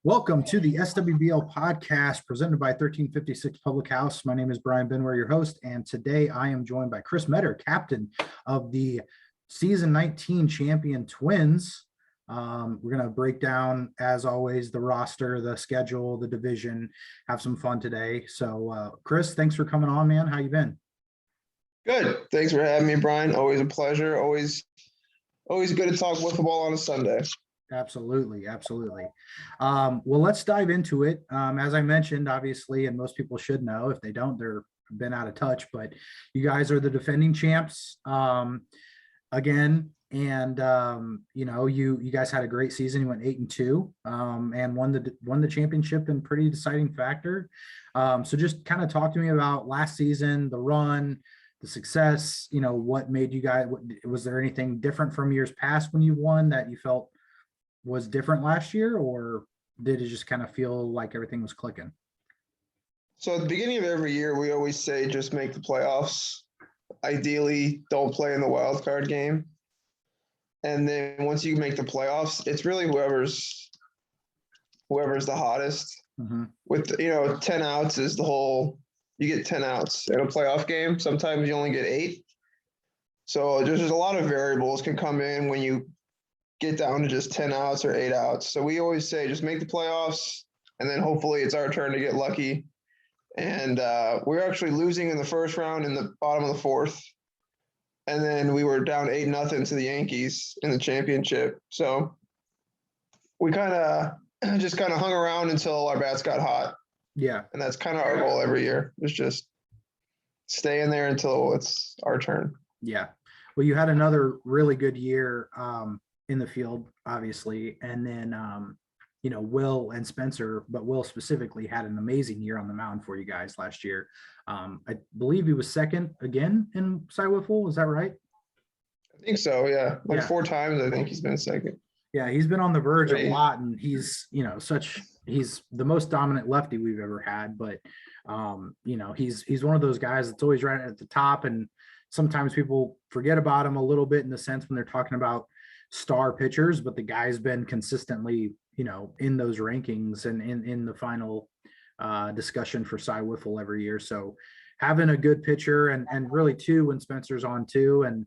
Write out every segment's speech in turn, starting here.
Welcome to the SWBL podcast presented by 1356 Public House. My name is Brian Benware, your host, and today I am joined by Chris Meador, captain of the season 19 champion Twins. We're going to break down, as always, the roster, the schedule, the division, have some fun today. So, Chris, thanks for coming on, man. How you been? Good. Thanks for having me, Brian. Always a pleasure. Always good to talk football on a Sunday. Absolutely. Well, let's dive into it. As I mentioned, obviously, and most people should know, if they don't, they're been out of touch, but you guys are the defending champs again. And you guys had a great season. You went 8-2 and won the championship in pretty deciding factor. So just kind of talk to me about last season, the run, the success, what made you guys, was there anything different from years past when you won that you felt was different last year, or did it just kind of feel like everything was clicking? So at the beginning of every year, we always say just make the playoffs. Ideally, don't play in the wild card game. And then once you make the playoffs, it's really whoever's the hottest. Mm-hmm. With 10 outs is you get 10 outs in a playoff game. Sometimes you only get 8. So there's just a lot of variables can come in when you get down to just 10 outs or 8 outs. So we always say just make the playoffs, and then hopefully it's our turn to get lucky. And we're actually losing in the first round in the bottom of the fourth. And then we were down 8-0 to the Yankees in the championship. So we kind of hung around until our bats got hot. Yeah. And that's kind of our goal every year, is just stay in there until it's our turn. Yeah. Well, you had another really good year in the field, obviously. And then, Will and Spencer, but Will specifically had an amazing year on the mound for you guys last year. I believe he was second again in SWBL. Is that right? I think so. Yeah. 4 times. I think he's been second. Yeah. He's been on the verge a lot, and he's, he's the most dominant lefty we've ever had, but he's one of those guys that's always right at the top. And sometimes people forget about him a little bit in the sense when they're talking about star pitchers, but the guy's been consistently, in those rankings and in the final discussion for SWBL every year. So having a good pitcher and really too, when Spencer's on too, and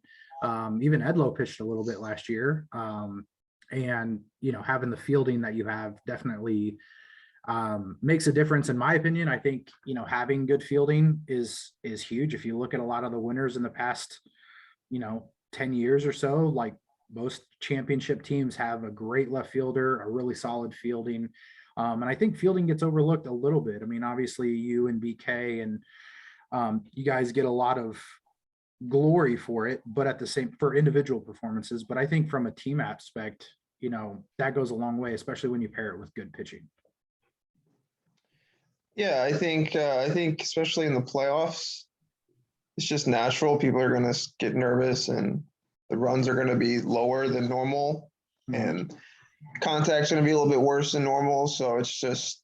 even Edlow pitched a little bit last year. And, having the fielding that you have definitely makes a difference in my opinion. I think, having good fielding is huge. If you look at a lot of the winners in the past, 10 years or so, like most championship teams have a great left fielder, a really solid fielding. And I think fielding gets overlooked a little bit. I mean, obviously you and BK and you guys get a lot of glory for it, but at the same for individual performances. But I think from a team aspect, that goes a long way, especially when you pair it with good pitching. Yeah, I think especially in the playoffs, it's just natural. People are going to get nervous, and the runs are going to be lower than normal, and contact's going to be a little bit worse than normal. So it's just,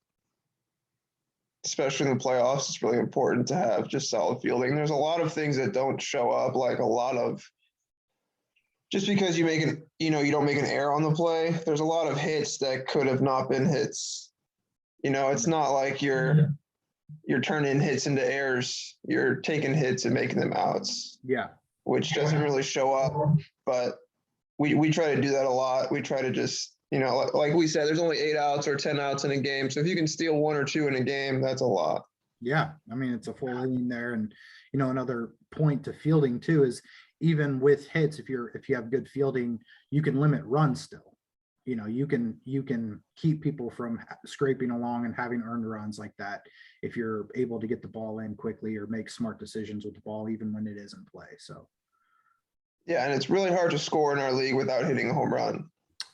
especially in the playoffs, it's really important to have just solid fielding. There's a lot of things that don't show up, like just because you don't make an error on the play, there's a lot of hits that could have not been hits. It's not like you're turning hits into errors. You're taking hits and making them outs. Yeah. Which doesn't really show up, but we try to do that a lot. We try to just, like we said, there's only 8 outs or 10 outs in a game. So if you can steal 1 or 2 in a game, that's a lot. Yeah. I mean, it's a full inning there. And, another point to fielding too, is even with hits, if you have good fielding, you can limit runs still. You can keep people from scraping along and having earned runs like that if you're able to get the ball in quickly or make smart decisions with the ball, even when it is in play. So. Yeah, and it's really hard to score in our league without hitting a home run.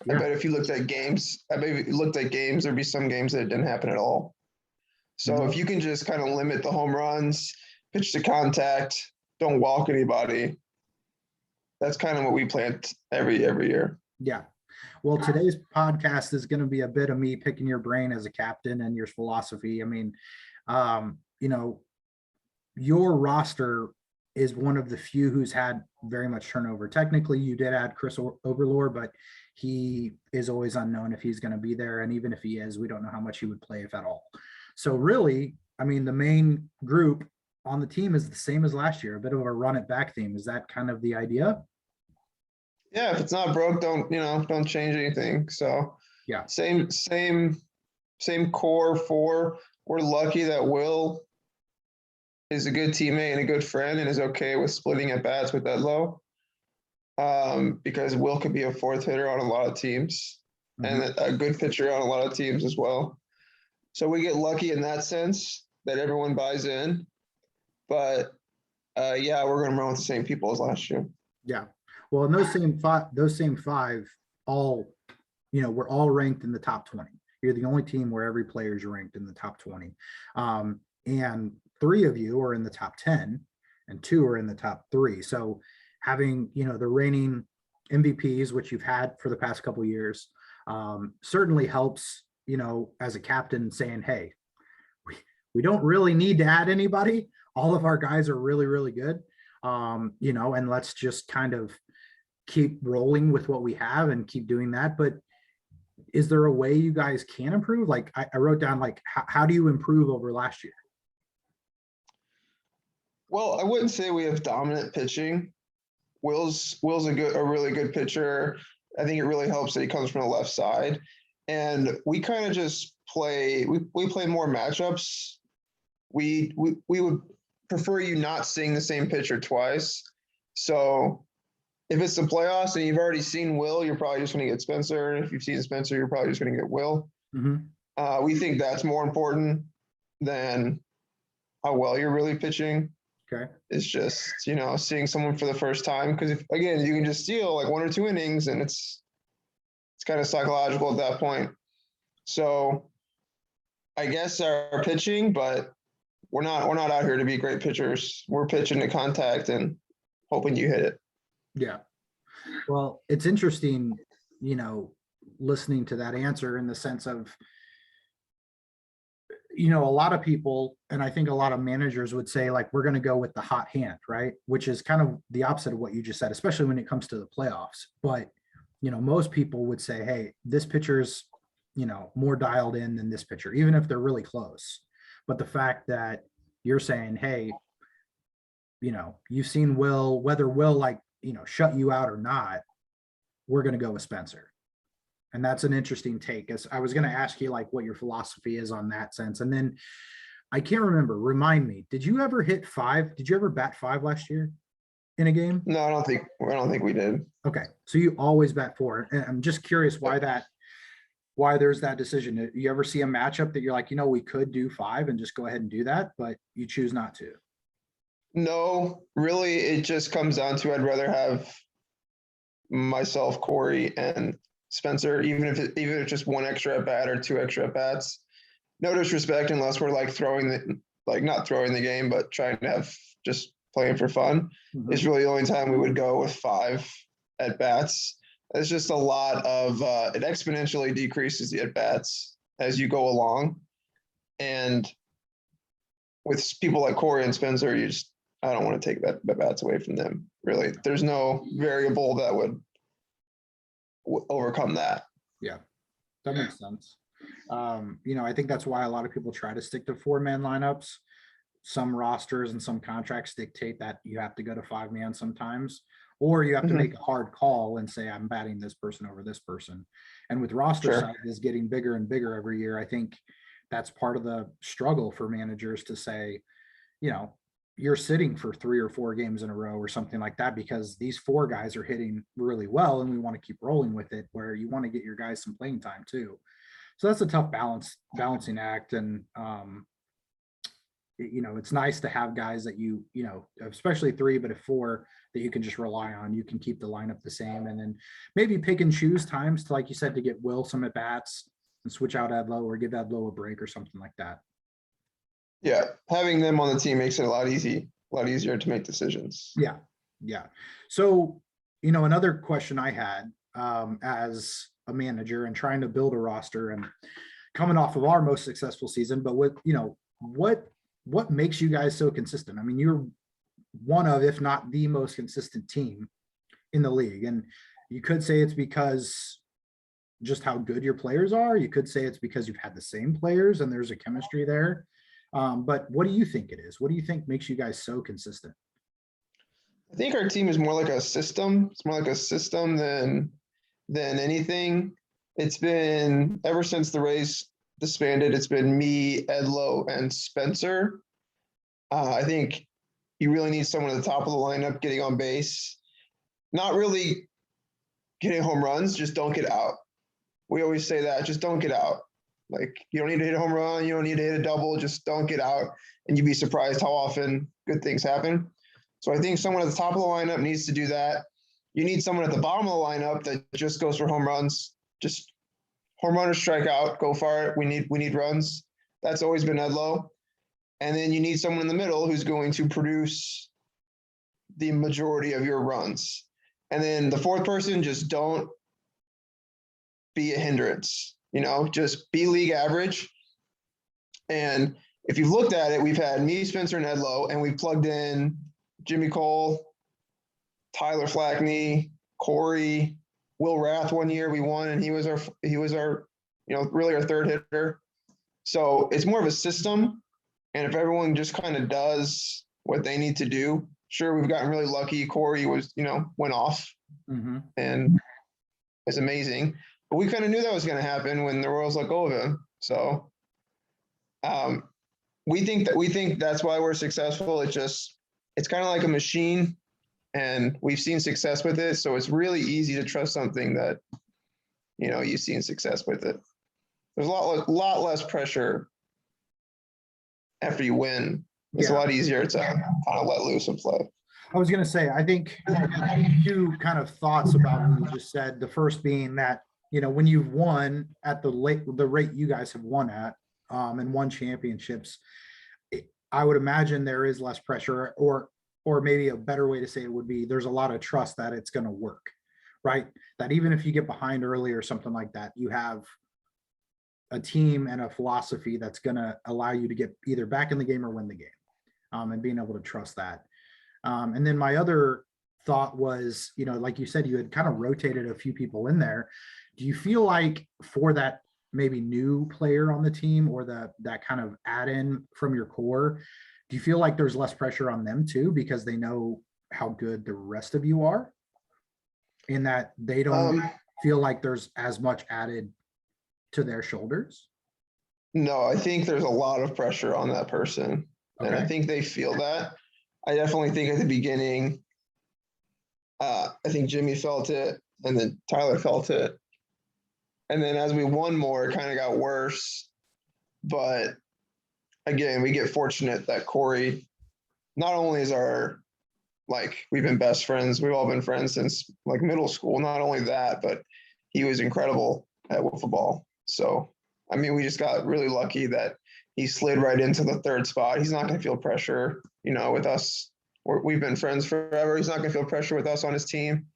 Yeah. I bet if you looked at games, there'd be some games that didn't happen at all. So if you can just kind of limit the home runs, pitch to contact, don't walk anybody, that's kind of what we plan every year. Yeah. Well, today's podcast is going to be a bit of me picking your brain as a captain and your philosophy. I mean, your roster is one of the few who's had very much turnover. Technically, you did add Chris Overlord, but he is always unknown if he's going to be there. And even if he is, we don't know how much he would play, if at all. So really, I mean, the main group on the team is the same as last year, a bit of a run it back theme. Is that kind of the idea? Yeah, if it's not broke, don't change anything. So Yeah. same core four. We're lucky that Will is a good teammate and a good friend and is okay with splitting at bats with Edlow. Because Will could be a fourth hitter on a lot of teams and a good pitcher on a lot of teams as well. So we get lucky in that sense that everyone buys in. But yeah, we're going to run with the same people as last year. Yeah. Well, and those same five, all, we're all ranked in the top 20. You're the only team where every player is ranked in the top 20. And 3 of you are in the top 10 and 2 are in the top 3. So having, the reigning MVPs, which you've had for the past couple of years, certainly helps, as a captain saying, hey, we don't really need to add anybody. All of our guys are really, really good. And let's just kind of keep rolling with what we have and keep doing that. But is there a way you guys can improve? Like I wrote down, like, how do you improve over last year? Well, I wouldn't say we have dominant pitching. Will's a really good pitcher. I think it really helps that he comes from the left side. And we kind of just play, we play more matchups. We would prefer you not seeing the same pitcher twice. So if it's the playoffs and you've already seen Will, you're probably just going to get Spencer. And if you've seen Spencer, you're probably just going to get Will. We think that's more important than how well you're really pitching. Okay. It's just, seeing someone for the first time. Because if, again, you can just steal like 1 or 2 innings and it's kind of psychological at that point. So I guess our pitching, but we're not out here to be great pitchers. We're pitching to contact and hoping you hit it. Yeah. Well, it's interesting, listening to that answer in the sense of, a lot of people, and I think a lot of managers would say, like, we're going to go with the hot hand, right? Which is kind of the opposite of what you just said, especially when it comes to the playoffs. But, most people would say, hey, this pitcher's, more dialed in than this pitcher, even if they're really close. But the fact that you're saying, hey, you've seen Will, whether Will shut you out or not, we're going to go with Spencer. And that's an interesting take. As I was going to ask you, like, what your philosophy is on that sense. And then I can't remember, remind me, did you ever hit 5? Did you ever bat 5 last year in a game? No, I don't think we did. Okay. So you always bat 4. And I'm just curious why there's that decision. You ever see a matchup that you're like, we could do 5 and just go ahead and do that, but you choose not to? No, really, it just comes down to I'd rather have myself, Corey, and Spencer, even if it's just 1 extra at bat or 2 extra at bats. No disrespect, unless we're like not throwing the game, but trying to have just playing for fun. Is really the only time we would go with 5 at bats. It's just a lot of it exponentially decreases the at bats as you go along, and with people like Corey and Spencer, I don't want to take that bats away from them. Really, there's no variable that would overcome that. Yeah, that makes sense. I think that's why a lot of people try to stick to 4-man lineups. Some rosters and some contracts dictate that you have to go to 5-man sometimes, or you have to make a hard call and say, I'm batting this person over this person. And with roster sizes getting bigger and bigger every year, I think that's part of the struggle for managers to say, you're sitting for 3 or 4 games in a row or something like that, because these 4 guys are hitting really well and we want to keep rolling with it, where you want to get your guys some playing time too. So that's a tough balancing act. And, it's nice to have guys that especially 3, but if 4 that you can just rely on, you can keep the lineup the same. And then maybe pick and choose times to, like you said, to get Will some at bats and switch out Edlow or give Edlow a break or something like that. Yeah, having them on the team makes it a lot easier to make decisions. Yeah. So, another question I had as a manager and trying to build a roster and coming off of our most successful season, but what makes you guys so consistent? I mean, you're one of, if not the most consistent team in the league. And you could say it's because just how good your players are. You could say it's because you've had the same players and there's a chemistry there. But what do you think it is? What do you think makes you guys so consistent? I think our team is more like a system. It's more like a system than anything. It's been ever since the Rays disbanded. It's been me, Edlow, and Spencer. I think you really need someone at the top of the lineup getting on base, not really getting home runs. Just don't get out. We always say that. Just don't get out. Like, you don't need to hit a home run. You don't need to hit a double. Just don't get out. And you'd be surprised how often good things happen. So I think someone at the top of the lineup needs to do that. You need someone at the bottom of the lineup that just goes for home runs. Just home run or strike out, go for it. We need runs. That's always been Edlow. And then you need someone in the middle who's going to produce the majority of your runs. And then the fourth person, just don't be a hindrance, just be league average. And if you've looked at it, we've had me, Spencer, and Edlow, and we've plugged in Jimmy Cole, Tyler Flackney, Corey, Will Rath. One year we won, and he was our really our third hitter. So it's more of a system. And if everyone just kind of does what they need to do, sure, we've gotten really lucky. Corey was, went off and it's amazing. But we kind of knew that was going to happen when the Royals let go of him. So we think that's why we're successful. It's kind of like a machine, and we've seen success with it. So it's really easy to trust something that, you've seen success with it. There's a lot less pressure after you win. It's a lot easier to kind of let loose and play. I was going to say, I think two kind of thoughts about what you just said. The first being that, when you've won at the rate you guys have won at and won championships, I would imagine there is less pressure, or maybe a better way to say it would be there's a lot of trust that it's going to work, right? That even if you get behind early or something like that, you have a team and a philosophy that's going to allow you to get either back in the game or win the game, and being able to trust that. And then my other thought was, like you said, you had kind of rotated a few people in there. Do you feel like for that maybe new player on the team, or that kind of add-in from your core, do you feel like there's less pressure on them too, because they know how good the rest of you are, in that they don't feel like there's as much added to their shoulders? No, I think there's a lot of pressure on that person. Okay. And I think they feel that. I definitely think at the beginning, I think Jimmy felt it, and then Tyler felt it. And then as we won more, it kind of got worse. But again, we get fortunate that Corey not only is we've been best friends. We've all been friends since middle school. Not only that, but he was incredible at wiffle ball. So, I mean, we just got really lucky that he slid right into the third spot. He's not going to feel pressure, with us. We've been friends forever. He's not going to feel pressure with us on his team.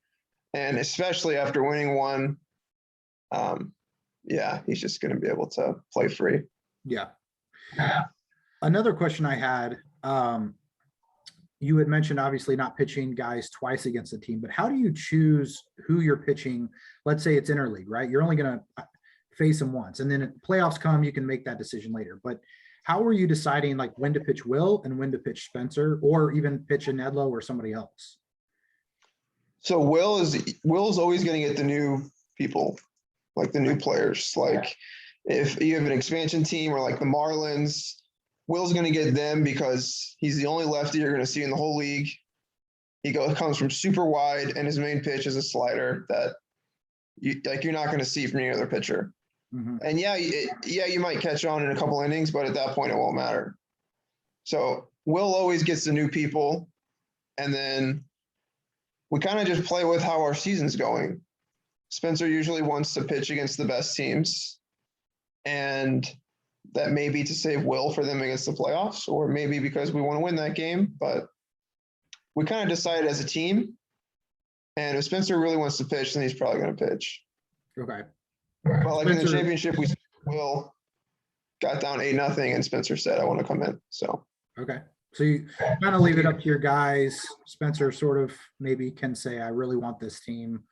And especially after winning one, he's just going to be able to play free. Yeah. Another question I had, you had mentioned obviously not pitching guys twice against the team, but how do you choose who you're pitching? Let's say it's interleague, right? You're only going to face them once, and then if playoffs come, you can make that decision later. But how are you deciding when to pitch Will and when to pitch Spencer, or even pitch an Edlow or somebody else? So Will's always going to get the new people, the new players. If you have an expansion team or the Marlins, Will's going to get them because he's the only lefty you're going to see in the whole league. He comes from super wide, and his main pitch is a slider that you're not going to see from any other pitcher. Mm-hmm. And you might catch on in a couple innings, but at that point it won't matter. So Will always gets the new people, and then we kind of just play with how our season's going. Spencer usually wants to pitch against the best teams, and that may be to save Will for them against the playoffs, or maybe because we want to win that game. But we kind of decide as a team, and if Spencer really wants to pitch, then he's probably going to pitch. Okay. But in the championship, Will got down 8-0, and Spencer said, "I want to come in." So okay. So you kind of leave it up to your guys. Spencer sort of maybe can say, I really want this team.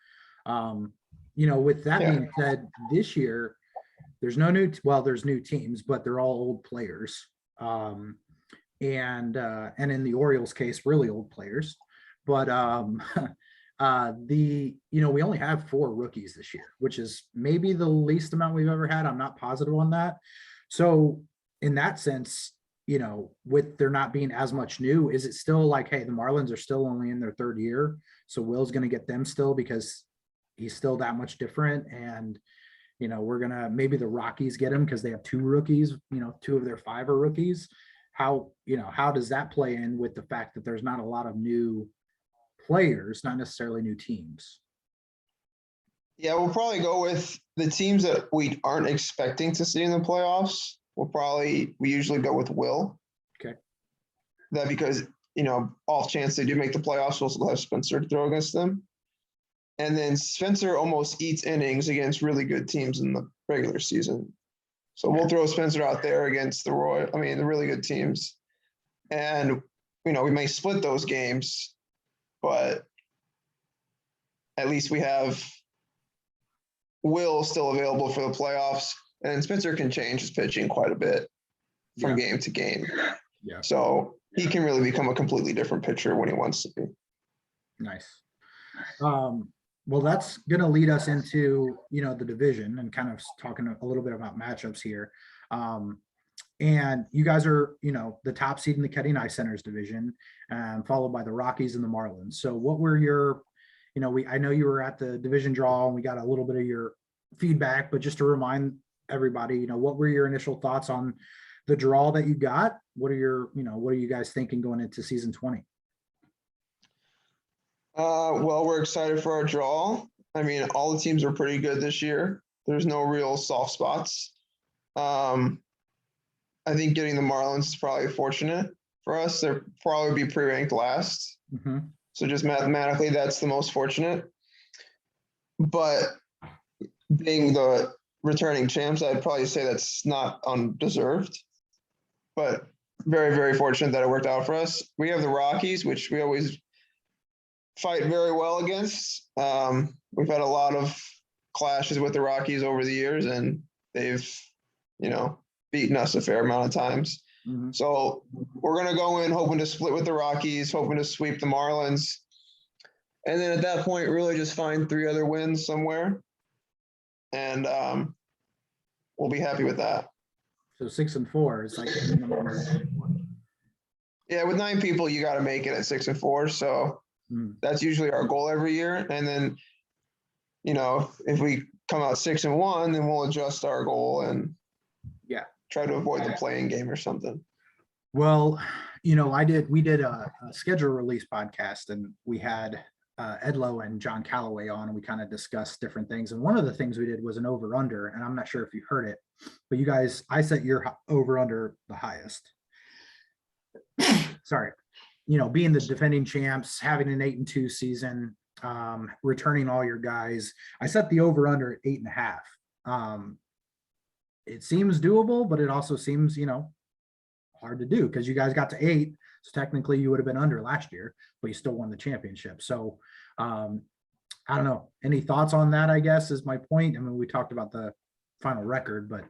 With that Yeah. being said, this year, there's no new, well, there's new teams, but they're all old players. And in the Orioles case, really old players. But we only have 4 rookies this year, which is maybe the least amount we've ever had. I'm not positive on that. So in that sense, with there not being as much new, is it still like, hey, the Marlins are still only in their 3rd year, so Will's going to get them still because he's still that much different? And we're gonna, maybe the Rockies get him because they have 2 rookies, 2 of their 5 are rookies. How does that play in with the fact that there's not a lot of new players, not necessarily new teams? Yeah, we'll probably go with the teams that we aren't expecting to see in the playoffs. We usually go with Will. Okay. That because, off chance they do make the playoffs, we'll still have Spencer to throw against them. And then Spencer almost eats innings against really good teams in the regular season. So we'll throw Spencer out there against the really good teams. And, we may split those games, but at least we have Will still available for the playoffs. And Spencer can change his pitching quite a bit from game to game. Yeah. So he can really become a completely different pitcher when he wants to be. Nice. Well, that's going to lead us into, the division and kind of talking a little bit about matchups here. And you guys are, the top seed in the Ketty Ice Centers division, followed by the Rockies and the Marlins. So what were your, I know you were at the division draw and we got a little bit of your feedback, but just to remind everybody, what were your initial thoughts on the draw that you got? What are you guys thinking going into season 20? Well, we're excited for our draw. I mean, all the teams are pretty good this year. There's no real soft spots. I think getting the Marlins is probably fortunate for us. They'll probably be pre-ranked last. Mm-hmm. So just mathematically, that's the most fortunate. But being the returning champs, I'd probably say that's not undeserved. But very, very fortunate that it worked out for us. We have the Rockies, which we always fight very well against. We've had a lot of clashes with the Rockies over the years, and they've, beaten us a fair amount of times. Mm-hmm. So we're going to go in hoping to split with the Rockies, hoping to sweep the Marlins. And then at that point, really just find 3 other wins somewhere. And we'll be happy with that. So 6-4 is like, yeah, with 9 people, you got to make it at 6-4. So that's usually our goal every year. And then, if we come out 6-1, then we'll adjust our goal and try to avoid the playing game or something. Well, we did a schedule release podcast, and we had Ed Lowe and John Calloway on, and we kind of discussed different things. And one of the things we did was an over under, and I'm not sure if you heard it, but you guys, I set your over under the highest. Sorry. Being the defending champs, having an 8-2 season, returning all your guys, I set the over under at 8.5. It seems doable, but it also seems, hard to do because you guys got to 8. So technically you would have been under last year, but you still won the championship. So I don't know. Any thoughts on that, I guess, is my point. I mean, we talked about the final record, but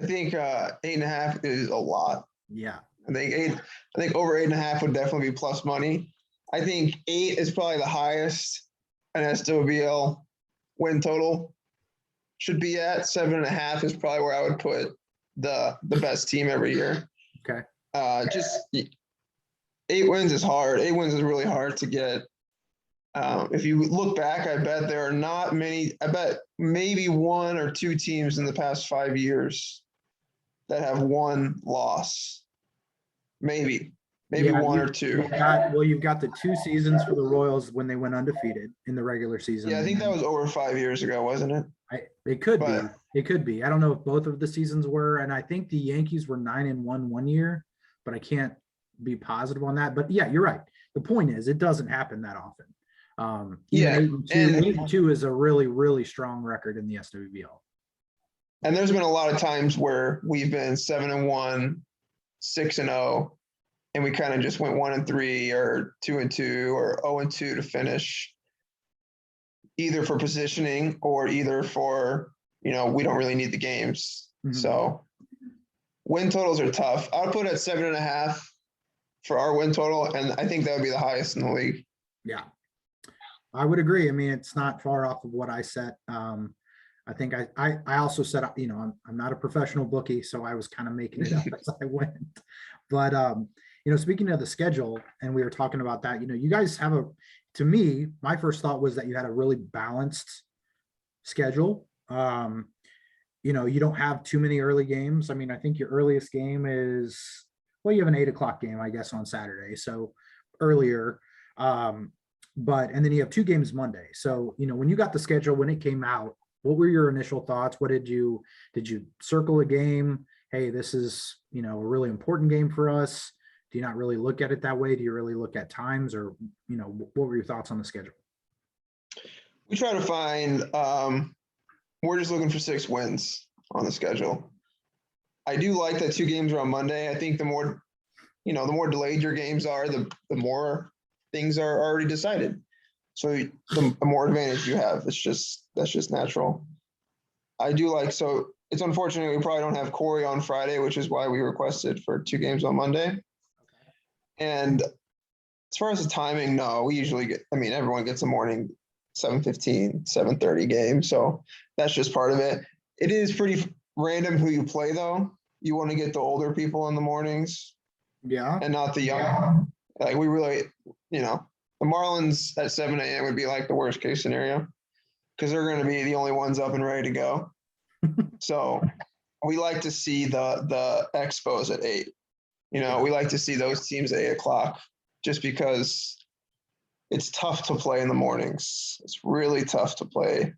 I think 8.5 is a lot. Yeah. I think over 8.5 would definitely be plus money. I think 8 is probably the highest an SWBL win total should be at. 7.5 is probably where I would put the best team every year. Okay. Just 8 wins is hard. 8 wins is really hard to get. If you look back, I bet there are not many. I bet maybe 1 or 2 teams in the past 5 years that have 1 loss. Maybe 1 or 2. You've got the 2 seasons for the Royals when they went undefeated in the regular season. Yeah, I think that was over 5 years ago, wasn't it? It could be. It could be. I don't know if both of the seasons were, and I think the Yankees were 9-1 one year, but I can't be positive on that. But yeah, you're right. The point is, it doesn't happen that often. 8-2 is a really, really strong record in the SWBL. And there's been a lot of times where we've been 7-1, 6-0, and we kind of just went 1-3 or 2-2 or 0-2 to finish, either for positioning or either for, we don't really need the games. Mhm. So win totals are tough. I would put it at 7.5 for our win total, and I think that would be the highest in the league. Yeah, I would agree. I mean, it's not far off of what I set. I think I also set up, I'm not a professional bookie, so I was kind of making it up as I went. But speaking of the schedule, and we were talking about that, you guys have to me, my first thought was that you had a really balanced schedule. You don't have too many early games. I mean, I think your earliest game is, well, you have an 8 o'clock game, I guess, on Saturday. So earlier. And then you have 2 games Monday. So, when you got the schedule, when it came out, what were your initial thoughts? Did you circle a game? Hey, this is, a really important game for us. Do you not really look at it that way? Do you really look at times, or, what were your thoughts on the schedule? We try to find, we're just looking for 6 wins on the schedule. I do like that 2 games are on Monday. I think the more delayed your games are, the more things are already decided. So the more advantage you have. That's just natural. I do like, so it's unfortunate we probably don't have Corey on Friday, which is why we requested for 2 games on Monday. And as far as the timing, no, we usually get, everyone gets a morning 7:15, 7:30 game. So that's just part of it. It is pretty random who you play though. You want to get the older people in the mornings. Yeah. And not the young. Yeah. Like we really, the Marlins at 7 a.m. would be like the worst case scenario, because they're going to be the only ones up and ready to go. So we like to see the Expos at 8. We like to see those teams at 8 o'clock, just because it's tough to play in the mornings. It's really tough to play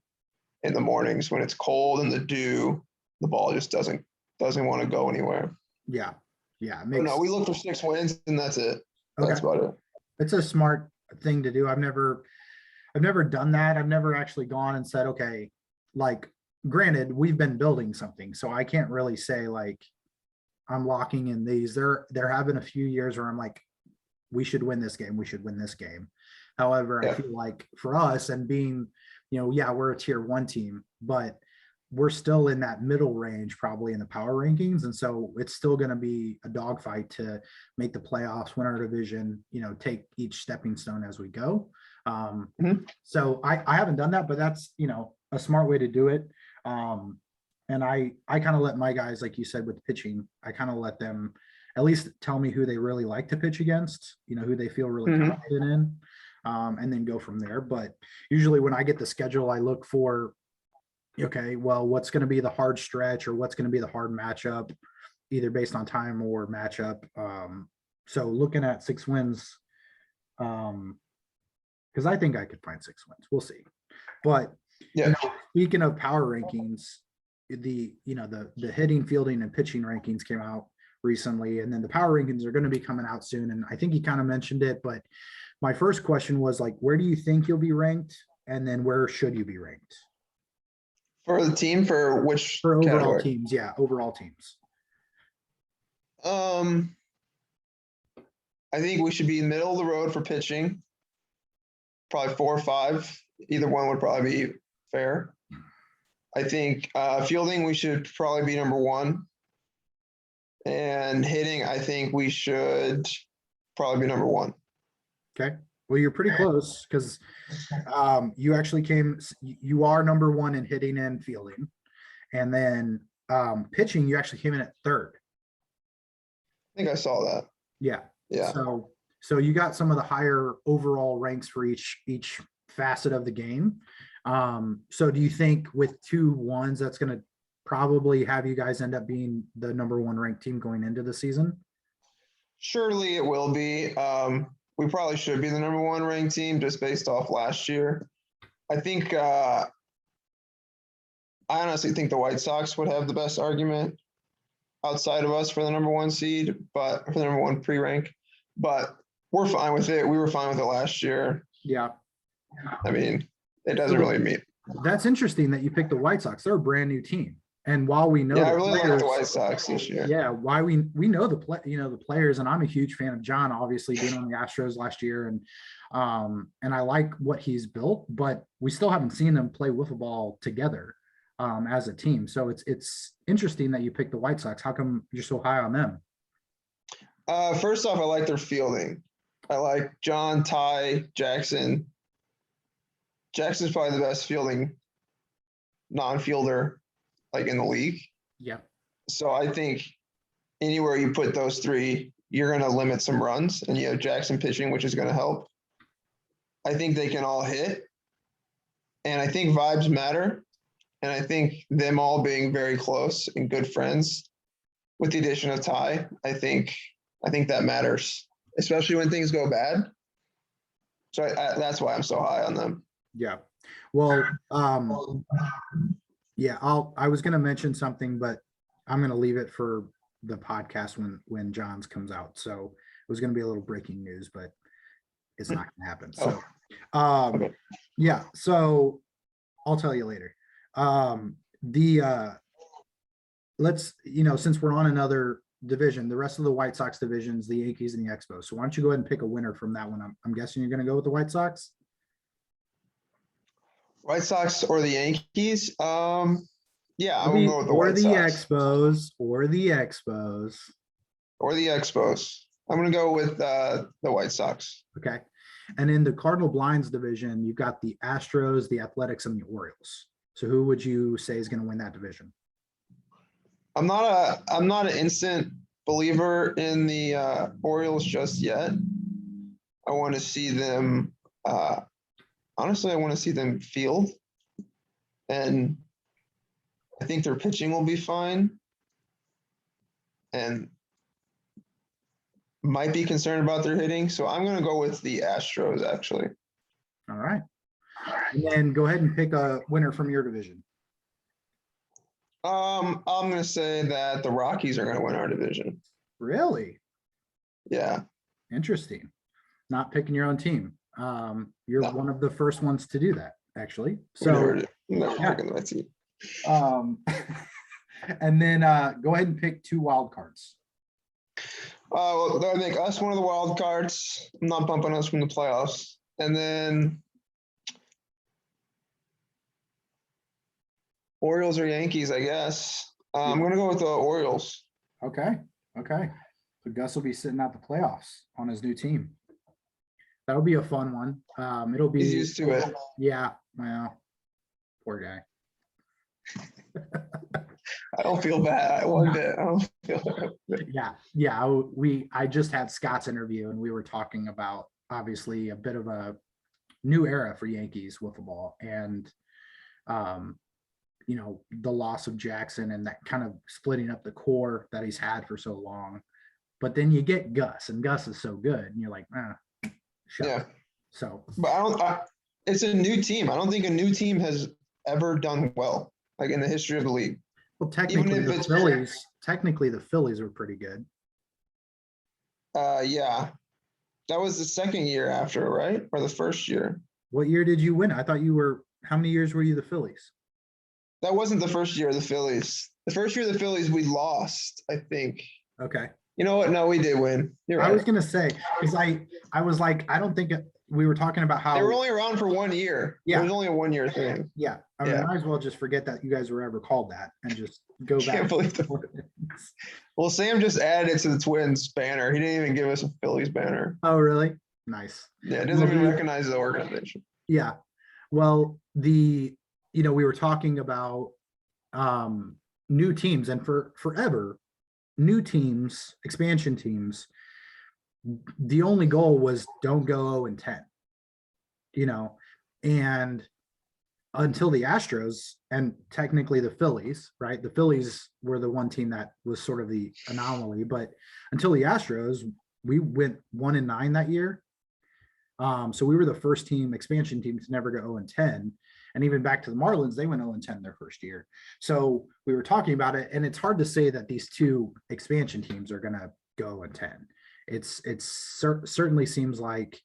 in the mornings when it's cold and the dew. The ball just doesn't want to go anywhere. Yeah. Yeah. No, we look for 6 wins and that's it. That's about it. It's a smart thing to do. I've never done that. I've never actually gone and said, okay, like, granted, we've been building something, so I can't really say like I'm locking in these. There have been a few years where I'm like, we should win this game. We should win this game. However, I feel like for us, and being, we're a tier 1 team, but we're still in that middle range, probably in the power rankings. And so it's still going to be a dogfight to make the playoffs, win our division, take each stepping stone as we go. So I haven't done that, but that's, a smart way to do it. And I kind of let my guys, like you said, with pitching, I kind of let them at least tell me who they really like to pitch against, who they feel really confident in, and then go from there. But usually when I get the schedule, I look for, okay, well, what's going to be the hard stretch, or what's going to be the hard matchup, either based on time or matchup. So looking at 6 wins, because I think I could find 6 wins. We'll see. But speaking of power rankings, the hitting, fielding, and pitching rankings came out recently, and then the power rankings are going to be coming out soon. And I think you kind of mentioned it, but my first question was like, where do you think you'll be ranked, and then where should you be ranked? For the team, for which overall category? Teams? Yeah, overall teams. I think we should be middle of the road for pitching. Probably 4 or 5. Either one would probably be fair. I think fielding, we should probably be number 1. And hitting, I think we should probably be number 1. Okay. Well, you're pretty close, because you actually you are number 1 in hitting and fielding. And then pitching, you actually came in at 3rd. I think I saw that. Yeah. Yeah. So you got some of the higher overall ranks for each facet of the game. So do you think with 2 1s, that's going to probably have you guys end up being the number 1 ranked team going into the season? Surely it will be. We probably should be the number 1 ranked team just based off last year. I think, I honestly think the White Sox would have the best argument outside of us for the number 1 seed, but for the number 1 pre-rank, but we're fine with it. We were fine with it last year. Yeah. I mean, it doesn't really mean. That's interesting that you picked the White Sox. They're a brand new team. And while we know Yeah, I the really like players, the White Sox this year. yeah, why we know the players, and I'm a huge fan of John, obviously being on the Astros last year, and I like what he's built, but we still haven't seen them play wiffle ball together as a team. So it's interesting that you picked the White Sox. How come you're so high on them? First off, I like their fielding. I like John, Ty, Jackson. Jackson's probably the best fielding non-fielder like in the league. Yeah. So I think anywhere you put those three, you're going to limit some runs, and you have Jackson pitching, which is going to help. I think they can all hit, and I think vibes matter. And I think them all being very close and good friends with the addition of Ty, I think that matters, especially when things go bad. So that's why I'm so high on them. Yeah. Well, yeah, I was going to mention something, but I'm going to leave it for the podcast when John's comes out. So it was going to be a little breaking news, but it's not going to happen. So, Okay. yeah, so I'll tell you later. Let's, since we're on another division, the rest of the White Sox divisions, the Yankees and the Expos. So why don't you go ahead and pick a winner from that one? I'm guessing you're going to go with the White Sox. White Sox or the Yankees? Yeah, I'm gonna go with the or White the Sox. Expos, or the Expos. Or the Expos. I'm gonna go with the White Sox. Okay. And in the Cardinal Blinds division, you've got the Astros, the Athletics, and the Orioles. So who would you say is going to win that division? I'm not an instant believer in the Orioles just yet. I want to see them. Honestly, I want to see them field, and I think their pitching will be fine. And might be concerned about their hitting, so I'm going to go with the Astros, actually. All right. And then go ahead and pick a winner from your division. I'm going to say that the Rockies are going to win our division. Really? Yeah. Interesting. Not picking your own team. You're one of the first ones to do that, actually. So never picking my team. And then go ahead and pick two wild cards. Well, that would make us one of the wild cards. I'm not bumping us from the playoffs. And then Orioles or Yankees, I guess. I'm going to go with the Orioles. Okay. So Gus will be sitting out the playoffs on his new team. That'll be a fun one. It'll be. He's used to it. Yeah. Well, poor guy. I don't feel bad. I don't feel bad. Yeah. I just had Scott's interview, and we were talking about obviously a bit of a new era for Yankees wiffle ball, and the loss of Jackson and that kind of splitting up the core that he's had for so long. But then you get Gus, and Gus is so good, and you're like, yeah. So, but it's a new team. I don't think a new team has ever done well, like in the history of the league. Well, technically the Phillies were pretty good. Yeah. That was the second year after, right? Or the first year? What year did you win? I thought how many years were you the Phillies? That wasn't the first year of the Phillies. The first year of the Phillies, we lost, I think. Okay. You know what? No, we did win. You're right. I was going to say, because I was like, I don't think we were talking about how they were only around for 1 year. Yeah. It was only a 1 year thing. Yeah. I mean, might as well just forget that you guys were ever called that and just go back. Can't believe well, Sam just added it to the Twins banner. He didn't even give us a Phillies banner. Oh, really? Nice. Yeah. It doesn't even recognize the organization. Yeah. Well, we were talking about new teams, and for forever, new teams, expansion teams, the only goal was don't go 0-10, and until the Astros and technically the Phillies, right? The Phillies were the one team that was sort of the anomaly, but until the Astros, we went 1-9 that year. So we were the first expansion team to never go 0-10. And even back to the Marlins, they went 0-10 their first year. So we were talking about it, and it's hard to say that these two expansion teams are going to go 0-10. It certainly seems like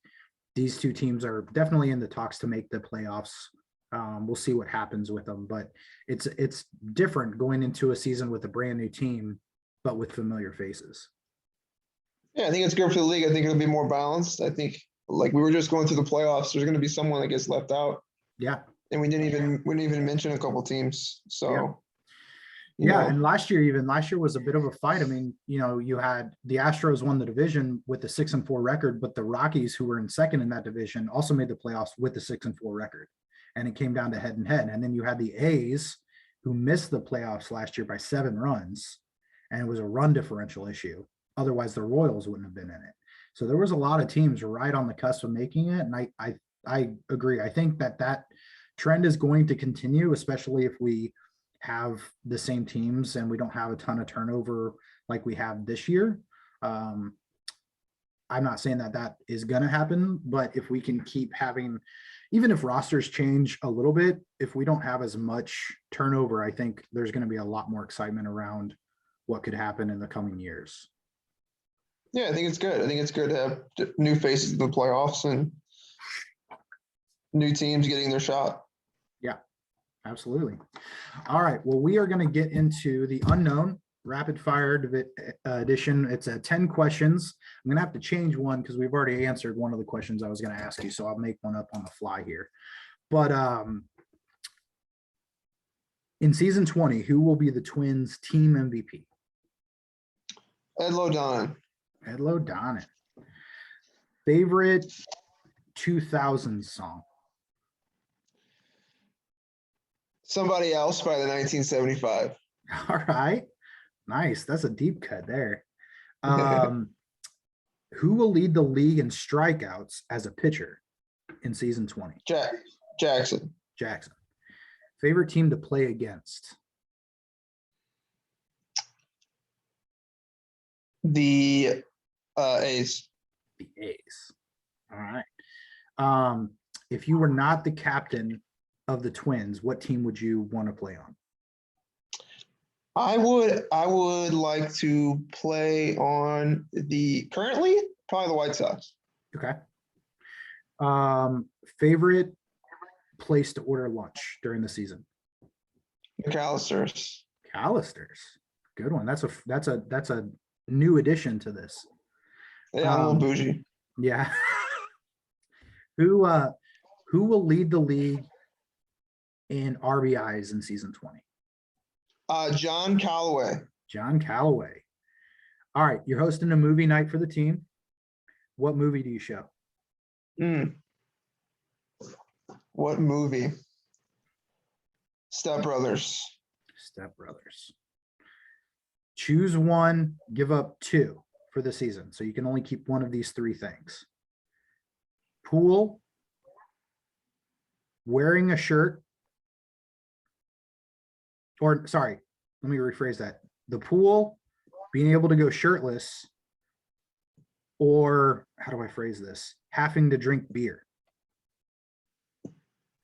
these two teams are definitely in the talks to make the playoffs We'll see what happens with them, but it's different going into a season with a brand new team, but with familiar faces. Yeah, I think it's good for the league. I think it'll be more balanced. I think like we were just going through the playoffs, there's going to be someone that gets left out. Yeah. And we didn't even mention a couple teams. So yeah. And last year was a bit of a fight. I mean, you had the Astros won the division with the 6-4 record, but the Rockies, who were in second in that division, also made the playoffs with the 6-4 record. And it came down to head and head. And then you had the A's, who missed the playoffs last year by 7 runs, and it was a run differential issue. Otherwise, the Royals wouldn't have been in it. So there was a lot of teams right on the cusp of making it. And I agree. I think that trend is going to continue, especially if we have the same teams and we don't have a ton of turnover like we have this year. I'm not saying that is going to happen, but if we can keep having, even if rosters change a little bit, if we don't have as much turnover, I think there's going to be a lot more excitement around what could happen in the coming years. Yeah, I think it's good. I think it's good to have new faces in the playoffs and new teams getting their shot. Yeah, absolutely. All right. Well, we are going to get into the unknown rapid fire edition. It's 10 questions. I'm going to have to change one because we've already answered one of the questions I was going to ask you. So I'll make one up on the fly here. But in season 20, who will be the Twins team MVP? Ed Lodonen. Ed Lodonen. Favorite 2000s song? Somebody Else by the 1975. All right. Nice. That's a deep cut there. Who will lead the league in strikeouts as a pitcher in season 20? Jackson. Favorite team to play against? The A's. The A's. All right. If you were not the captain of the Twins, what team would you want to play on? I would like to play on currently probably the White Sox. Okay. Favorite place to order lunch during the season? McAllister's. Good one. That's a new addition to this. Yeah, I'm a little bougie. Yeah. Who will lead the league in RBIs in season 20? John Callaway. All right, you're hosting a movie night for the team. What movie do you show? What movie? Step Brothers. Choose one, give up 2 for the season. So you can only keep one of these 3 things. Pool, wearing a shirt, or sorry, let me rephrase that. The pool, being able to go shirtless, or how do I phrase this? Having to drink beer.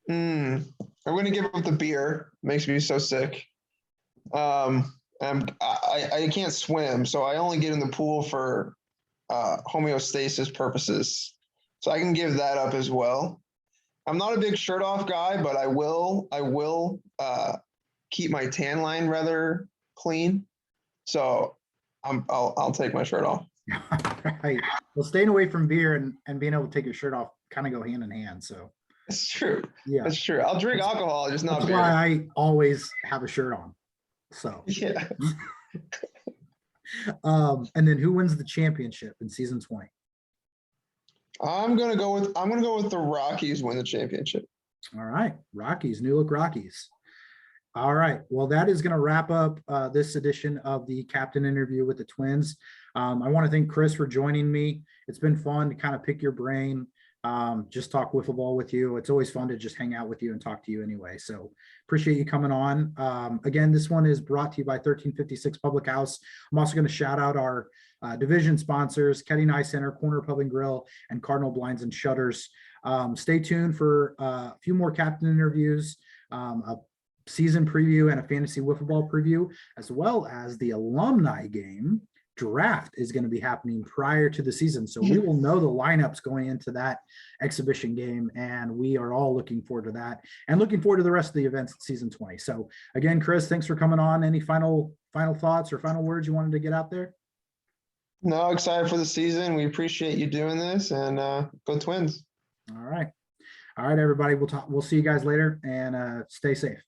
I'm going to give up the beer. Makes me so sick. I can't swim, so I only get in the pool for homeostasis purposes. So I can give that up as well. I'm not a big shirt off guy, but I will keep my tan line rather clean. So I'll take my shirt off. Right. Well, staying away from beer and being able to take your shirt off kind of go hand in hand. So it's true. Yeah, it's true. I'll drink alcohol, just not beer. That's why I always have a shirt on. So yeah. And then who wins the championship in season 20? I'm gonna go with the Rockies win the championship. All right, Rockies, new look Rockies. All right, well, that is going to wrap up this edition of the captain interview with the Twins. I want to thank Chris for joining me. It's been fun to kind of pick your brain, just talk wiffle ball with you. It's always fun to just hang out with you and talk to you anyway. So appreciate you coming on. Again, this one is brought to you by 1356 Public House. I'm also going to shout out our division sponsors, Ketty Nye Center, Corner Pub and Grill, and Cardinal Blinds and Shutters. Stay tuned for a few more captain interviews, a season preview and a fantasy wiffle ball preview, as well as the alumni game draft is going to be happening prior to the season. So we will know the lineups going into that exhibition game, and we are all looking forward to that and looking forward to the rest of the events in season 20. So again, Chris, thanks for coming on. Any final thoughts or final words you wanted to get out there? No, excited for the season. We appreciate you doing this, and go Twins. All right, everybody. We'll see you guys later, and stay safe.